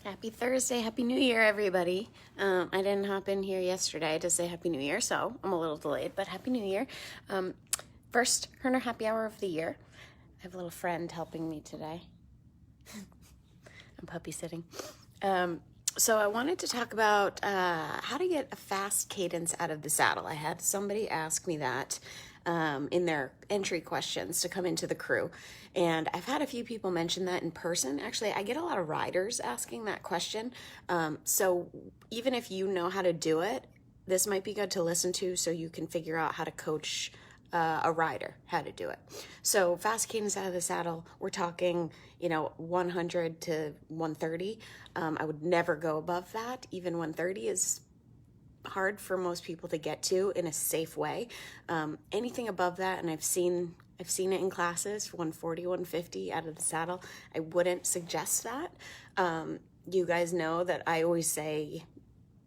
Happy Thursday, Happy New Year, everybody. I didn't hop in here yesterday to say Happy New Year, so I'm a little delayed, but Happy New Year. First Hoerner happy hour of the year. I have a little friend helping me today. I'm puppy sitting. So I wanted to talk about how to get a fast cadence out of the saddle. I had somebody ask me that in their entry questions to come into the crew. And I've had a few people mention that in person. Actually, I get a lot of riders asking that question. So even if you know how to do it, this might be good to listen to so you can figure out how to coach a rider how to do it. So fast cadence out of the saddle, we're talking, 100 to 130. I would never go above that. Even 130 is hard for most people to get to in a safe way. Anything above that, and I've seen it in classes, 140, 150 out of the saddle, I wouldn't suggest that. You guys know that I always say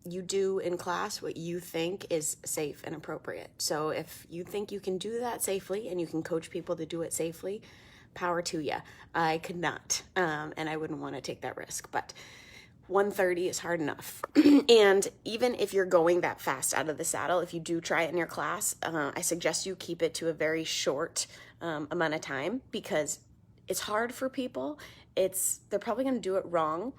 you do in class what you think is safe and appropriate. So if you think you can do that safely and you can coach people to do it safely, power to you. I could not, and I wouldn't want to take that risk, but 130 is hard enough. And even if you're going that fast out of the saddle, if you do try it in your class, I suggest you keep it to a very short amount of time, because it's hard for people. They're probably going to do it wrong.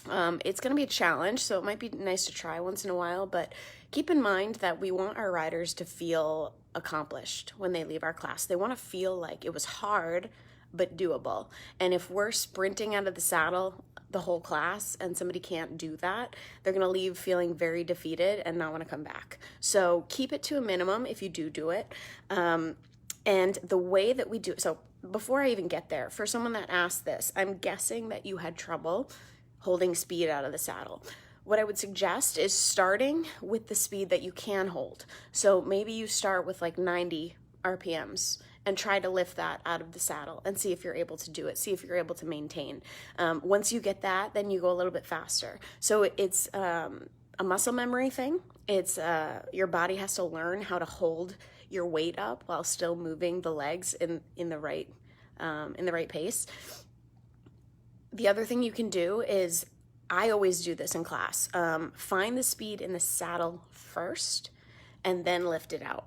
It's going to be a challenge, so it might be nice to try once in a while, but keep in mind that we want our riders to feel accomplished when they leave our class. They want to feel like it was hard, but doable. And if we're sprinting out of the saddle the whole class and somebody can't do that, they're going to leave feeling very defeated and not want to come back. So keep it to a minimum if you do it. And the way that we do it, so before I even get there, for someone that asked this, I'm guessing that you had trouble holding speed out of the saddle. What I would suggest is starting with the speed that you can hold. So maybe you start with like 90 RPMs and try to lift that out of the saddle and see if you're able to do it, see if you're able to maintain. Once you get that, then you go a little bit faster. So it's a muscle memory thing. It's your body has to learn how to hold your weight up while still moving the legs in the right pace. The other thing you can do is, I always do this in class, find the speed in the saddle first and then lift it out.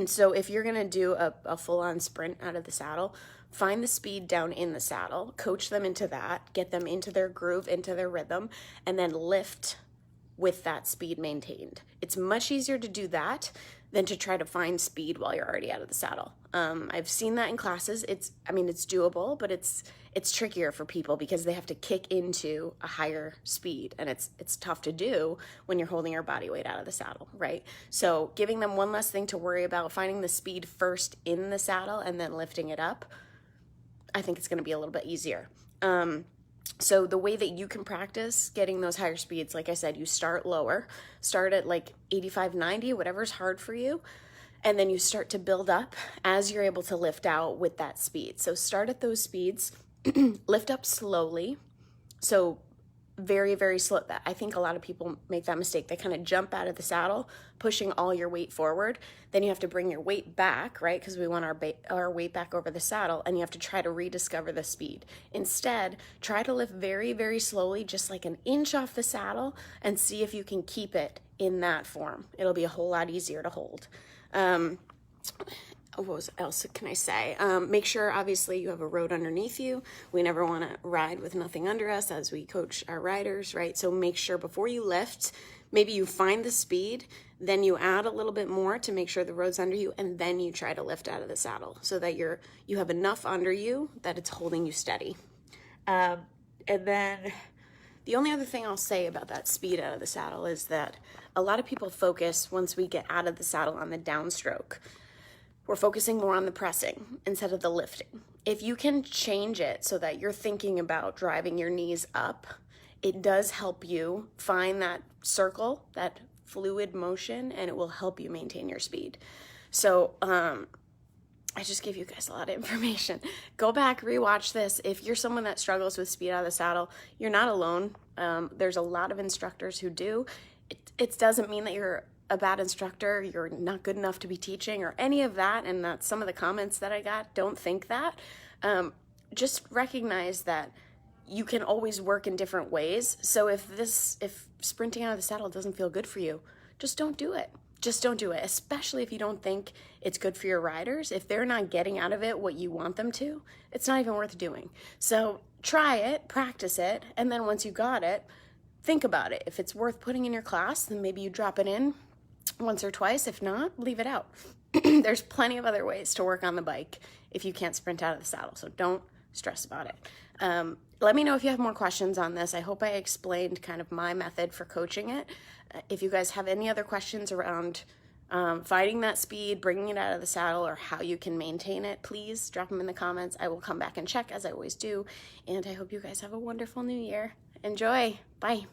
So if you're gonna do a full-on sprint out of the saddle, find the speed down in the saddle, coach them into that, get them into their groove, into their rhythm, and then lift with that speed maintained. It's much easier to do that than to try to find speed while you're already out of the saddle. I've seen that in classes. It's doable, but it's trickier for people because they have to kick into a higher speed, and it's tough to do when you're holding your body weight out of the saddle, right? So giving them one less thing to worry about, finding the speed first in the saddle and then lifting it up, I think it's gonna be a little bit easier. So the way that you can practice getting those higher speeds, like I said, you start lower, start at like 85, 90, whatever's hard for you. And then you start to build up as you're able to lift out with that speed. So start at those speeds, lift up slowly. So very, very slow. I think a lot of people make that mistake. They kind of jump out of the saddle, pushing all your weight forward. Then you have to bring your weight back, right? Because we want our weight back over the saddle, and you have to try to rediscover the speed. Instead, try to lift very, very slowly, just like an inch off the saddle, and see if you can keep it in that form. It'll be a whole lot easier to hold. What else can I say? Make sure, obviously, you have a road underneath you. We never want to ride with nothing under us as we coach our riders, right? So make sure before you lift, maybe you find the speed, then you add a little bit more to make sure the road's under you, and then you try to lift out of the saddle so that you have enough under you that it's holding you steady. And then the only other thing I'll say about that speed out of the saddle is that a lot of people focus, once we get out of the saddle, on the downstroke. We're focusing more on the pressing instead of the lifting. If you can change it so that you're thinking about driving your knees up, it does help you find that circle, that fluid motion, and it will help you maintain your speed. So I just gave you guys a lot of information. Go back, rewatch this. If you're someone that struggles with speed out of the saddle, you're not alone. There's a lot of instructors who do. It doesn't mean that you're a bad instructor, you're not good enough to be teaching, or any of that, and that's some of the comments that I got. Don't think that. Just recognize that you can always work in different ways. So if sprinting out of the saddle doesn't feel good for you, just don't do it. Just don't do it, especially if you don't think it's good for your riders. If they're not getting out of it what you want them to, it's not even worth doing. So try it, practice it, and then once you got it, think about it. If it's worth putting in your class, then maybe you drop it in once or twice. If not, leave it out. There's plenty of other ways to work on the bike if you can't sprint out of the saddle, so don't stress about it. Let me know if you have more questions on this. I hope I explained kind of my method for coaching it. If you guys have any other questions around finding that speed, bringing it out of the saddle, or how you can maintain it, please drop them in the comments. I will come back and check, as I always do. And I hope you guys have a wonderful new year. Enjoy. Bye.